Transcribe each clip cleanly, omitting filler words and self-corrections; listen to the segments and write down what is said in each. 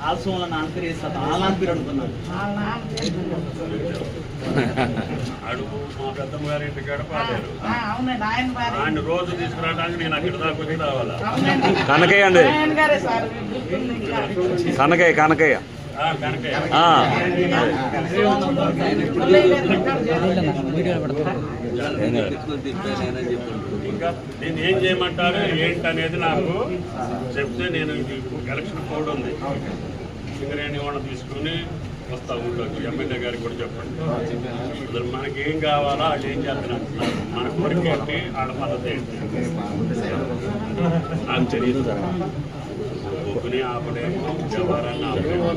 Also వాళ్ళ నాన్న పేరు వేస్తాను వాళ్ళ నాన్న పేరు అడుగుతున్నాడు. అడుగు మా పెద్దమ్మ గారి ఇంటికాడ పాడారు. ఆయన రోజు తీసుకురావడానికి నేను అక్కడ దాకా వచ్చి రావాలా? కనకయ్య అండి, కనకయ్య కనకయ్య కనకయ్య. ఇంకా నేను ఏం చేయమంటారు ఏంటి అనేది నాకు చెప్తే నేను ఎలక్షన్ కోడ్ ఉంది, సింగరేణి వాళ్ళని తీసుకుని వస్తా ఊళ్ళోకి. ఎమ్మెల్యే గారికి కూడా చెప్పండి, అసలు మనకి ఏం కావాలా వాళ్ళు ఏం చేస్తున్నారు, మన కోరిక ఏంటి, వాళ్ళ పద్ధతి ఏంటి నాకు తెలియదు. ఒప్పుని ఆపడేమో వ్యవహారాన్ని ఆపడేమో.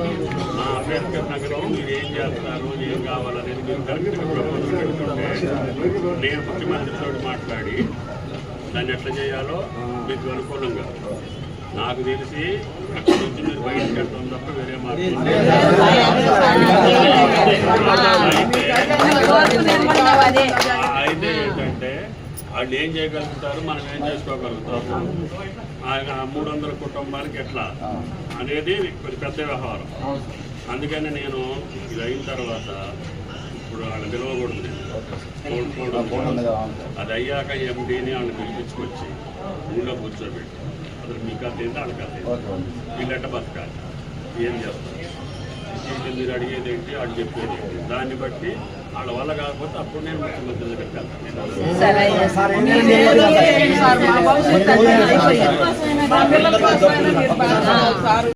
మా అంబేద్కర్ నగరం మీరు ఏం చేస్తారు ఏం కావాలనేది మీరు కరెక్ట్గా ప్రపోజల్ పెట్టుకుంటే నేను ముఖ్యమంత్రితో మాట్లాడి దాన్ని ఎట్లా చేయాలో మీకు అనుకూలంగా. నాకు తెలిసి అక్కడి నుంచి మీరు బయటకు వెళ్తాం తప్ప వేరే మార్గం అయితే ఏంటంటే వాళ్ళు ఏం చేయగలుగుతారు, మనం ఏం చేసుకోగలుగుతాము, 300 కుటుంబానికి ఎట్లా అనేది కొంచెం పెద్ద వ్యవహారం. అందుకని నేను ఇది అయిన తర్వాత ఇప్పుడు వాళ్ళు పిలవకూడదు, అది అయ్యాక ఎండీని వాళ్ళని పిలిపించుకొచ్చి ఊళ్ళో కూర్చోబెట్టి అసలు మీ కథ ఏంటి వాళ్ళ కథ ఏంటి, వీళ్ళెట్ట బతకాలి, ఏం చేస్తారు, మీరు అడిగేది ఏంటి వాళ్ళు చెప్పేది ఏంటి, దాన్ని బట్టి వాళ్ళ వల్ల కాకపోతే అప్పుడు నేను ముఖ్యమంత్రి దగ్గరికి వెళ్తాను.